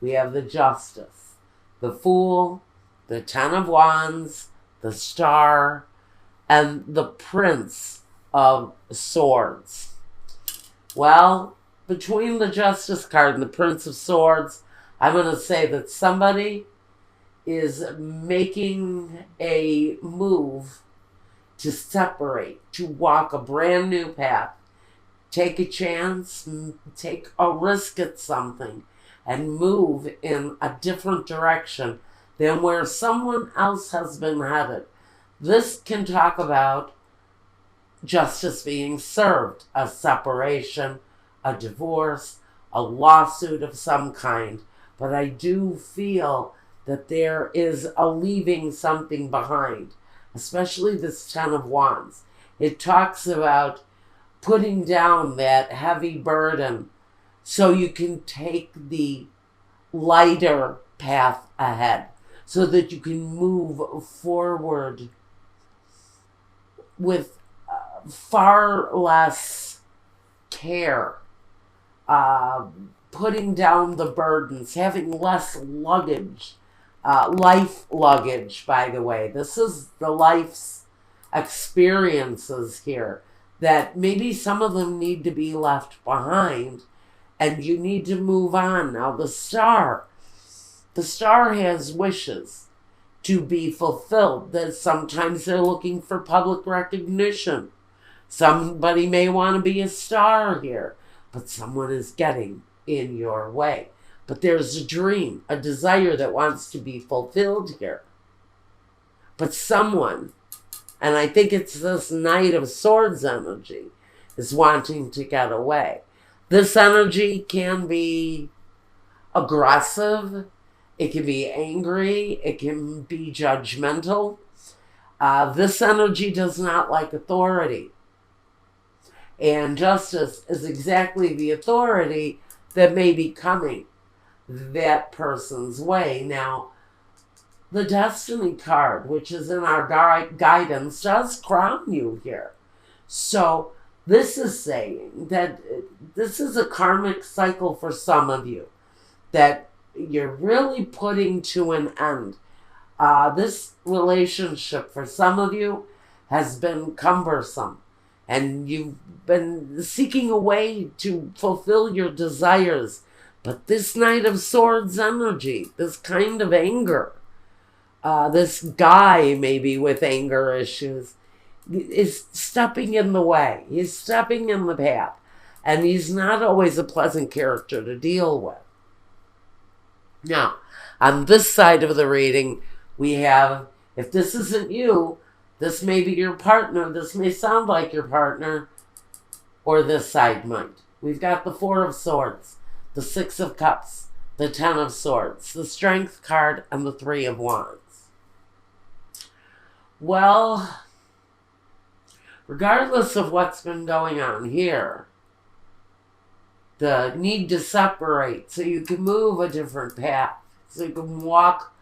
we have the Justice, the Fool, the Ten of Wands, the Star, and the Prince of Swords. Well, between the Justice card and the Prince of Swords, I'm going to say that somebody is making a move to separate, to walk a brand new path, take a chance, take a risk at something, and move in a different direction than where someone else has been headed. This can talk about justice being served, a separation, a divorce, a lawsuit of some kind. But I do feel that there is a leaving something behind, especially this Ten of Wands. It talks about putting down that heavy burden so you can take the lighter path ahead, so that you can move forward with far less care, putting down the burdens, having less luggage, life luggage, by the way. This is the life's experiences here that maybe some of them need to be left behind and you need to move on. Now, the Star has wishes to be fulfilled, that sometimes they're looking for public recognition. Somebody may want to be a star here, but someone is getting in your way. But there's a dream, a desire that wants to be fulfilled here. But someone, and I think it's this Knight of Swords energy, is wanting to get away. This energy can be aggressive, it can be angry, it can be judgmental. This energy does not like authority. And justice is exactly the authority that may be coming that person's way. Now, the Destiny card, which is in our guidance, does crown you here. So this is saying that this is a karmic cycle for some of you, that you're really putting to an end. This relationship for some of you has been cumbersome, and you've been seeking a way to fulfill your desires. But this Knight of Swords energy, this kind of anger, this guy maybe with anger issues, is stepping in the way. He's stepping in the path. And he's not always a pleasant character to deal with. Now, on this side of the reading, we have, if this isn't you, this may be your partner, this may sound like your partner, or this side might. We've got the Four of Swords, the Six of Cups, the Ten of Swords, the Strength card, and the Three of Wands. Well, regardless of what's been going on here, the need to separate so you can move a different path, so you can walk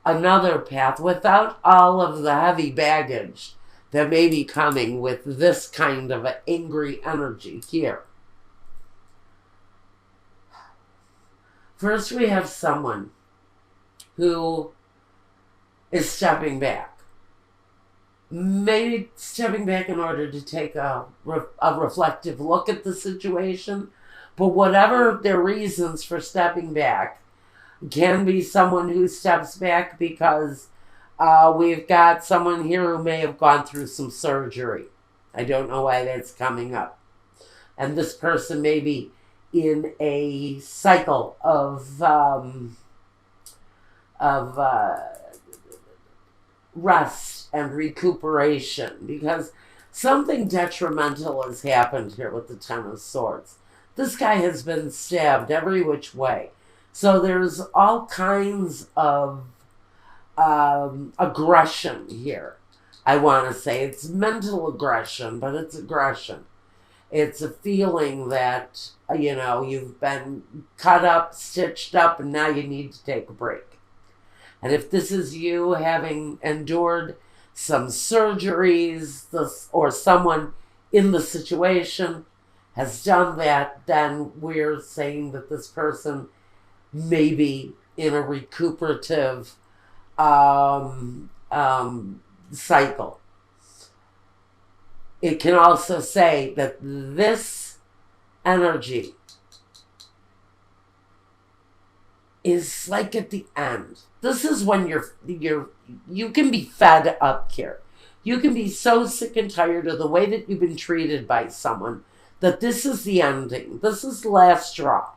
another path without all of the heavy baggage that may be coming with this kind of angry energy here. First, we have someone who is stepping back. Maybe stepping back in order to take a reflective look at the situation. But whatever their reasons for stepping back, can be someone who steps back because we've got someone here who may have gone through some surgery. I don't know why that's coming up. And this person may be in a cycle of rest and recuperation, because something detrimental has happened here with the Ten of Swords. This guy has been stabbed every which way. So there's all kinds of aggression here. I want to say it's mental aggression, but it's aggression. It's a feeling that, you've been cut up, stitched up, and now you need to take a break. And if this is you having endured some surgeries, or someone in the situation has done that, then we're saying that this person maybe in a recuperative um, cycle. It can also say that this energy is like at the end. This is when you can be fed up here. You can be so sick and tired of the way that you've been treated by someone that this is the ending. This is the last straw.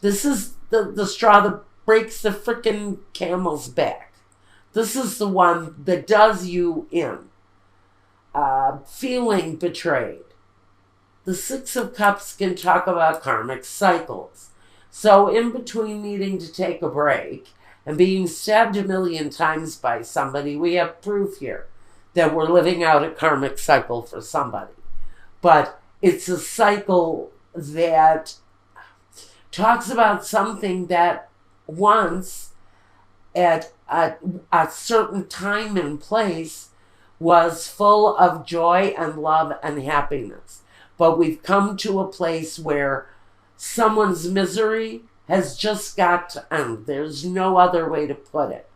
This is the straw that breaks the frickin' camel's back. This is the one that does you in. Feeling betrayed. The Six of Cups can talk about karmic cycles. So in between needing to take a break and being stabbed a million times by somebody, we have proof here that we're living out a karmic cycle for somebody. But it's a cycle that talks about something that once at a certain time and place was full of joy and love and happiness. But we've come to a place where someone's misery has just got to end. There's no other way to put it.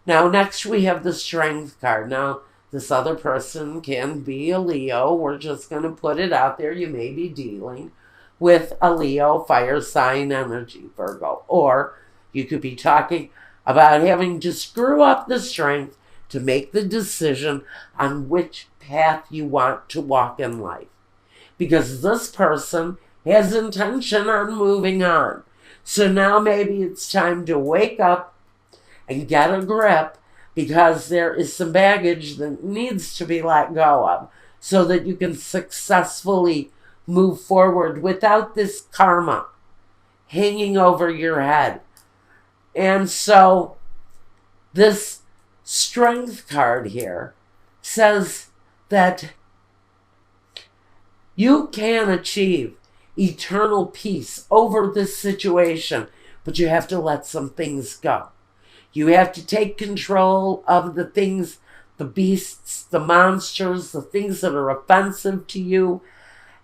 Now, next we have the Strength card. Now, this other person can be a Leo. We're just going to put it out there. You may be dealing with a Leo fire sign energy, Virgo. Or you could be talking about having to screw up the strength to make the decision on which path you want to walk in life. Because this person has intention on moving on. So now maybe it's time to wake up and get a grip, because there is some baggage that needs to be let go of so that you can successfully move forward without this karma hanging over your head. And so this Strength card here says that you can achieve eternal peace over this situation, but you have to let some things go. You have to take control of the things, the beasts, the monsters, the things that are offensive to you,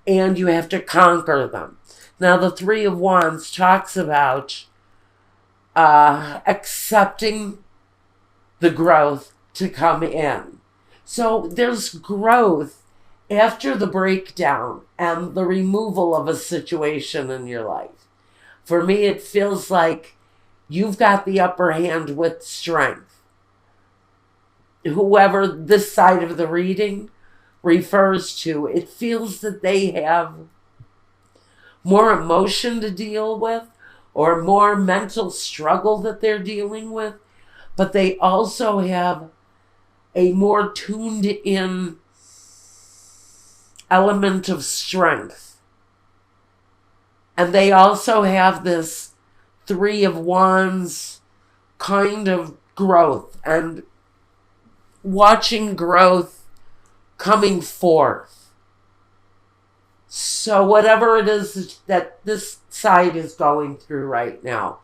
and you have to conquer them. Now, the Three of Wands talks about accepting the growth to come in. So there's growth after the breakdown and the removal of a situation in your life. For me, it feels like you've got the upper hand with strength. Whoever this side of the reading refers to, it feels that they have more emotion to deal with or more mental struggle that they're dealing with, but they also have a more tuned in element of strength. And they also have this Three of Wands kind of growth and watching growth coming forth. So whatever it is that this side is going through right now,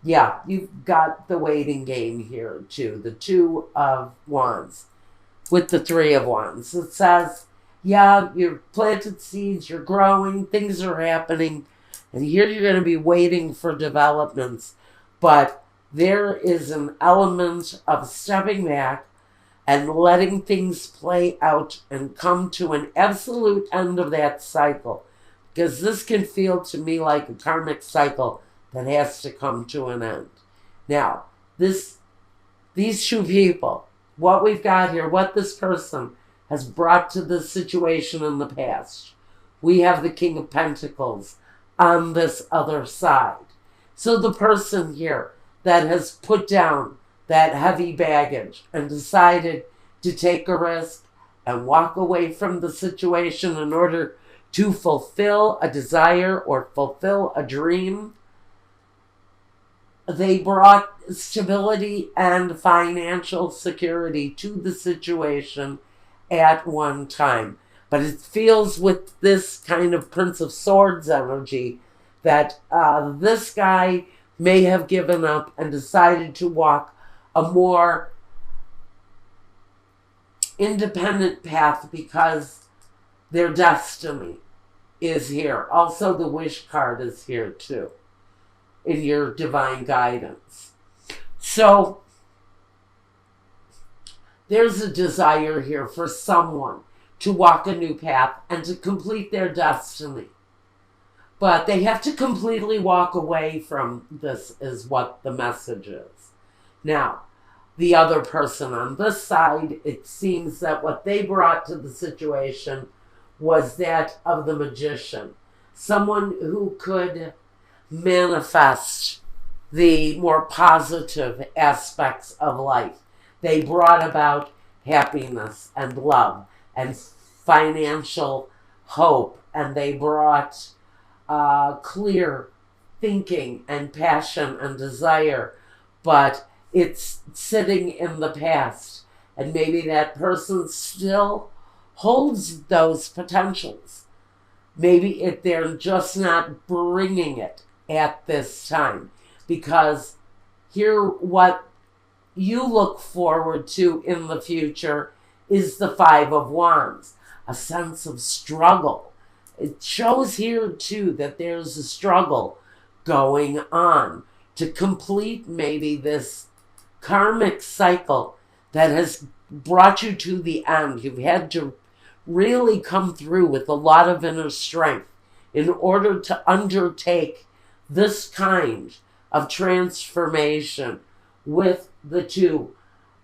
yeah, you've got the waiting game here too. The Two of Wands with the Three of Wands. It says, yeah, you've planted seeds, you're growing, things are happening, and here you're going to be waiting for developments. But there is an element of stepping back and letting things play out and come to an absolute end of that cycle. Because this can feel to me like a karmic cycle that has to come to an end. Now, these two people, what we've got here, what this person has brought to this situation in the past. We have the King of Pentacles on this other side. So the person here that has put down that heavy baggage and decided to take a risk and walk away from the situation in order to fulfill a desire or fulfill a dream, they brought stability and financial security to the situation at one time. But it feels with this kind of Prince of Swords energy that this guy may have given up and decided to walk a more independent path because their destiny is here. Also, the Wish card is here too. in your divine guidance. So there's a desire here for someone to walk a new path and to complete their destiny. But they have to completely walk away from this, is what the message is. Now, the other person on this side, it seems that what they brought to the situation was that of the magician. Someone who could manifest the more positive aspects of life. They brought about happiness and love and financial hope, and they brought clear thinking and passion and desire, but it's sitting in the past, and maybe that person still holds those potentials. Maybe they're just not bringing it at this time, because here what you look forward to in the future is the Five of Wands, a sense of struggle. It shows here too that there's a struggle going on to complete maybe this karmic cycle that has brought you to the end. You've had to really come through with a lot of inner strength in order to undertake this kind of transformation with the Two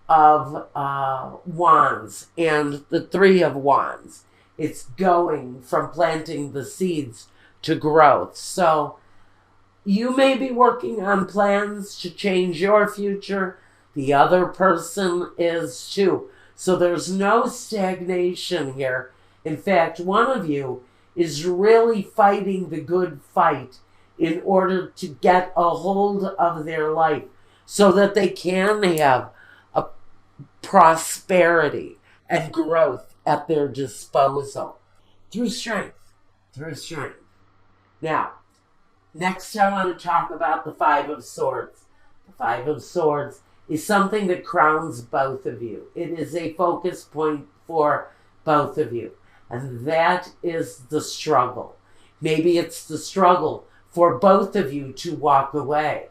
of Wands and the Three of Wands. It's going from planting the seeds to growth. So you may be working on plans to change your future. The other person is too. So there's no stagnation here. In fact, one of you is really fighting the good fight in order to get a hold of their life so that they can have a prosperity and growth at their disposal through strength. Now, next I want to talk about the Five of Swords. The Five of Swords is something that crowns both of you. It is a focus point for both of you. And that is the struggle. Maybe it's the struggle for both of you to walk away.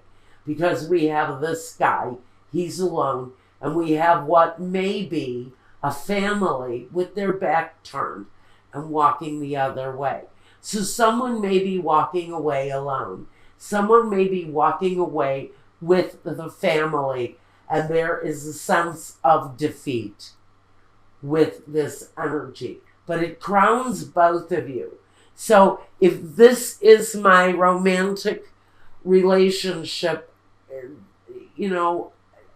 Because we have this guy, he's alone, and we have what may be a family with their back turned and walking the other way. So someone may be walking away alone. Someone may be walking away with the family, and there is a sense of defeat with this energy. But it crowns both of you. So if this is my romantic relationship,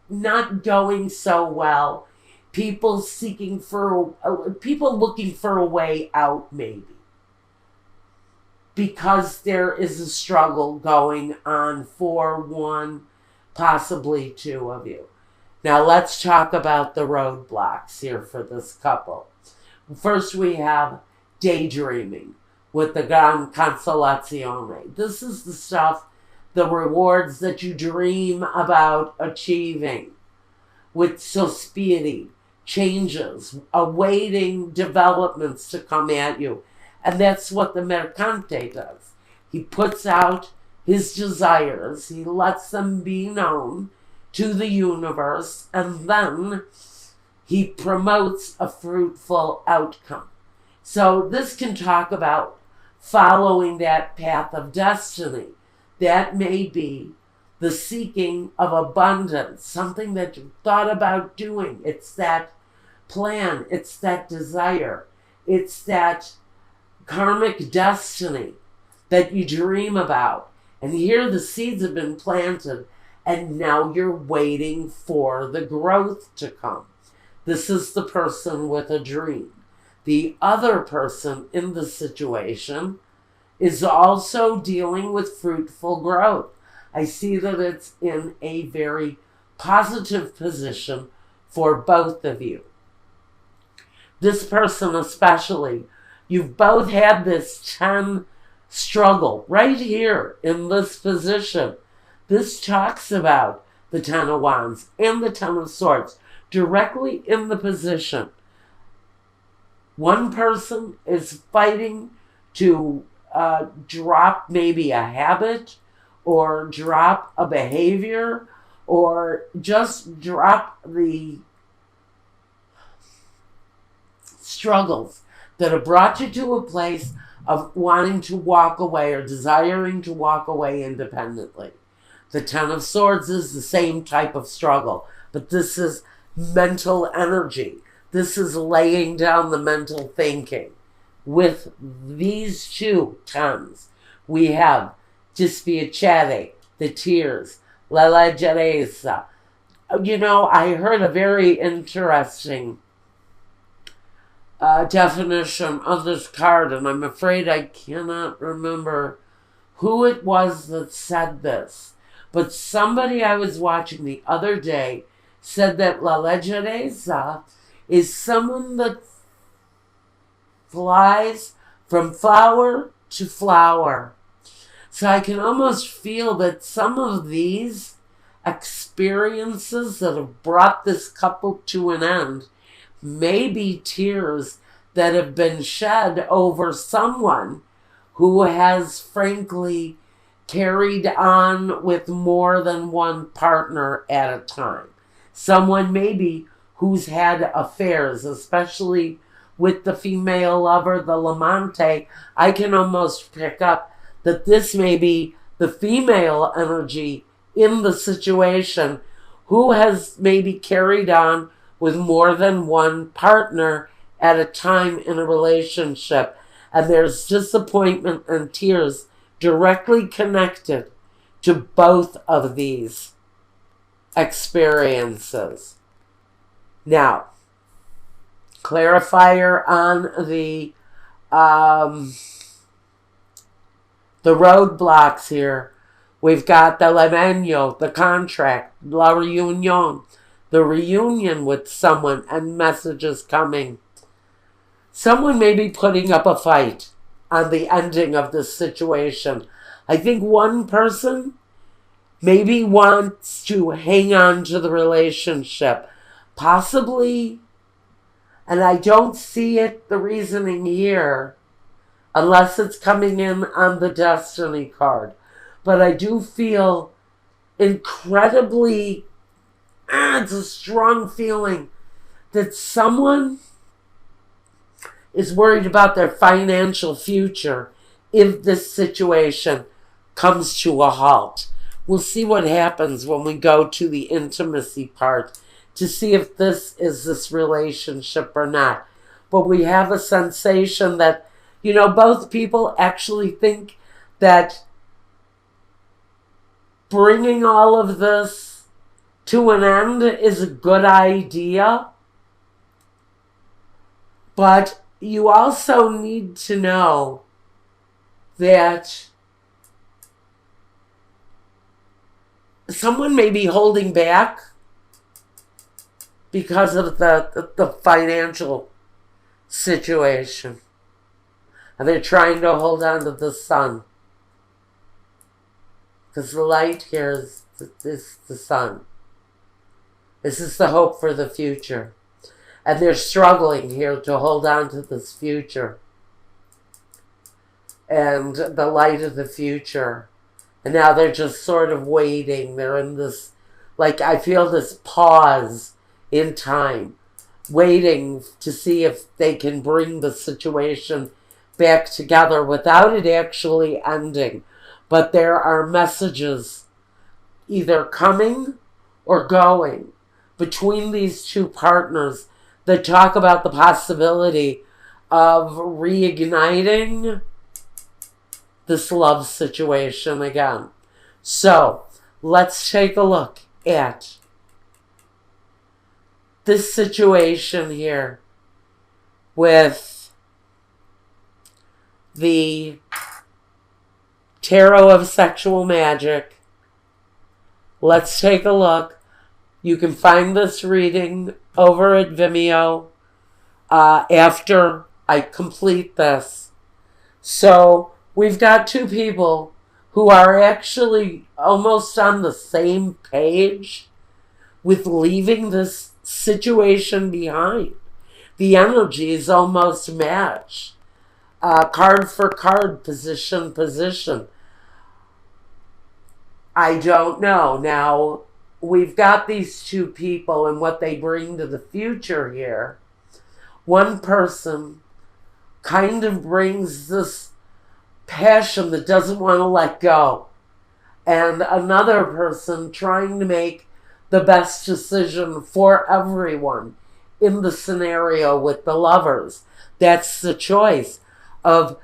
not going so well, people looking for a way out maybe, because there is a struggle going on for one, possibly two of you. Now let's talk about the roadblocks here for this couple. First we have daydreaming with the Gran Consolazione. This is the stuff, the rewards that you dream about achieving, with sospiri, changes, awaiting developments to come at you. And that's what the Mercante does. He puts out his desires, he lets them be known to the universe, and then he promotes a fruitful outcome. So this can talk about following that path of destiny. That may be the seeking of abundance, something that you thought about doing. It's that plan, it's that desire, it's that karmic destiny that you dream about. And here the seeds have been planted, and now you're waiting for the growth to come. This is the person with a dream. The other person in the situation is also dealing with fruitful growth. I see that it's in a very positive position for both of you. This person especially, you've both had this 10 struggle right here in this position. This talks about the 10 of Wands and the 10 of Swords directly in the position. One person is fighting to drop maybe a habit or drop a behavior or just drop the struggles that have brought you to a place of wanting to walk away or desiring to walk away independently. The Ten of Swords is the same type of struggle, but this is mental energy. This is laying down the mental thinking. With these two tens, we have dispiacere, the tears, la leggerezza. You know, I heard a very interesting definition of this card, and I'm afraid I cannot remember who it was that said this. But somebody I was watching the other day said that la leggerezza is someone that flies from flower to flower. So I can almost feel that some of these experiences that have brought this couple to an end may be tears that have been shed over someone who has frankly carried on with more than one partner at a time. Someone maybe who's had affairs, especially with the female lover, the Lamante. I can almost pick up that this may be the female energy in the situation who has maybe carried on with more than one partner at a time in a relationship. And there's disappointment and tears directly connected to both of these experiences. Now, clarifier on the roadblocks here. We've got the levenio, the contract, la reunion, the reunion with someone, and messages coming. Someone may be putting up a fight on the ending of this situation. I think one person maybe wants to hang on to the relationship. Possibly, and I don't see it, the reasoning here, unless it's coming in on the Destiny card. But I do feel incredibly, it's a strong feeling that someone is worried about their financial future if this situation comes to a halt. We'll see what happens when we go to the intimacy part to see if this is this relationship or not. But we have a sensation that, you know, both people actually think that bringing all of this to an end is a good idea. But you also need to know that someone may be holding back because of the financial situation. And they're trying to hold on to the sun. Because the light here is the sun. This is the hope for the future. And they're struggling here to hold on to this future. And the light of the future. And now they're just sort of waiting. They're in this, like, I feel this pause in time. Waiting to see if they can bring the situation back together without it actually ending. But there are messages either coming or going between these two partners that talk about the possibility of reigniting this love situation again. So, let's take a look at this situation here with the Tarot of Sexual Magic. Let's take a look. You can find this reading over at Vimeo after I complete this. So we've got two people who are actually almost on the same page with leaving this situation behind. The energies almost match. Card for card, position. I don't know. Now, we've got these two people and what they bring to the future here. One person kind of brings this passion that doesn't want to let go, and another person trying to make the best decision for everyone in the scenario with the lovers. That's the choice of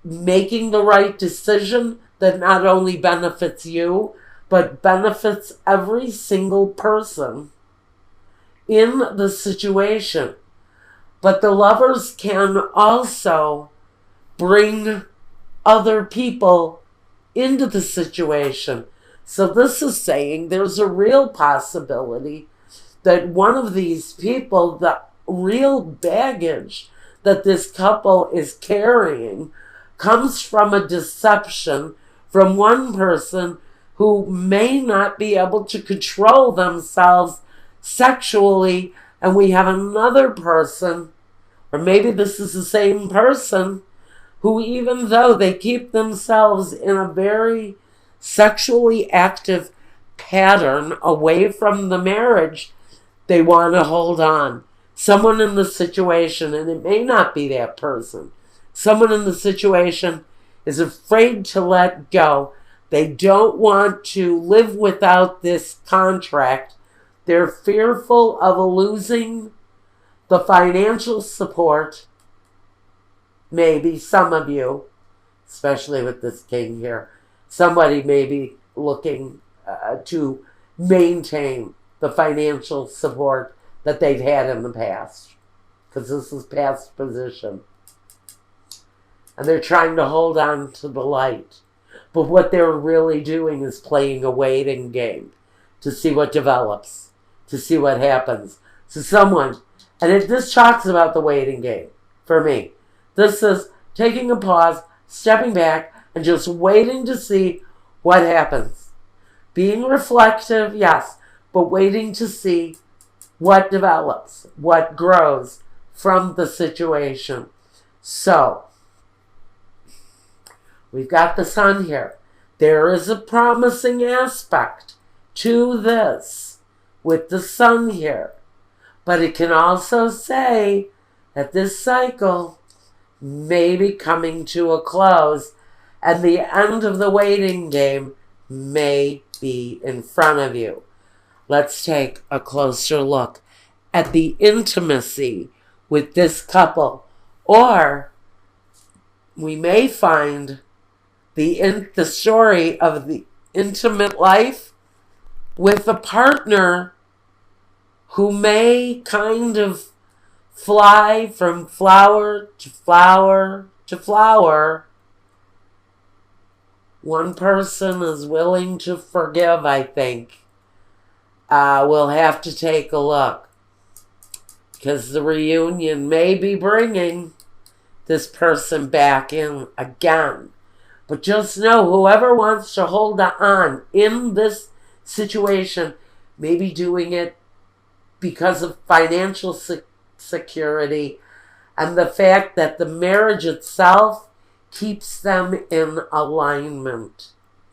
making the right decision that not only benefits you, but benefits every single person in the situation. But the lovers can also bring other people into the situation. So this is saying there's a real possibility that one of these people, the real baggage that this couple is carrying, comes from a deception from one person who may not be able to control themselves sexually, and we have another person, or maybe this is the same person, who even though they keep themselves in a very sexually active pattern away from the marriage, they want to hold on. Someone in the situation, and it may not be that person, someone in the situation is afraid to let go. They don't want to live without this contract. They're fearful of losing the financial support. Maybe some of you, especially with this king here, somebody may be looking to maintain the financial support that they've had in the past, because this is past position. And they're trying to hold on to the light. But what they're really doing is playing a waiting game to see what develops, to see what happens. So someone, and this talks about the waiting game for me. This is taking a pause, stepping back, and just waiting to see what happens. Being reflective, yes, but waiting to see what develops, what grows from the situation. So, we've got the sun here. There is a promising aspect to this with the sun here. But it can also say that this cycle may be coming to a close and the end of the waiting game may be in front of you. Let's take a closer look at the intimacy with this couple. Or we may find the story of the intimate life with a partner who may kind of fly from flower to flower to flower. One person is willing to forgive, I think. We'll have to take a look, because the reunion may be bringing this person back in again. But just know, whoever wants to hold on in this situation may be doing it because of financial security and the fact that the marriage itself keeps them in alignment.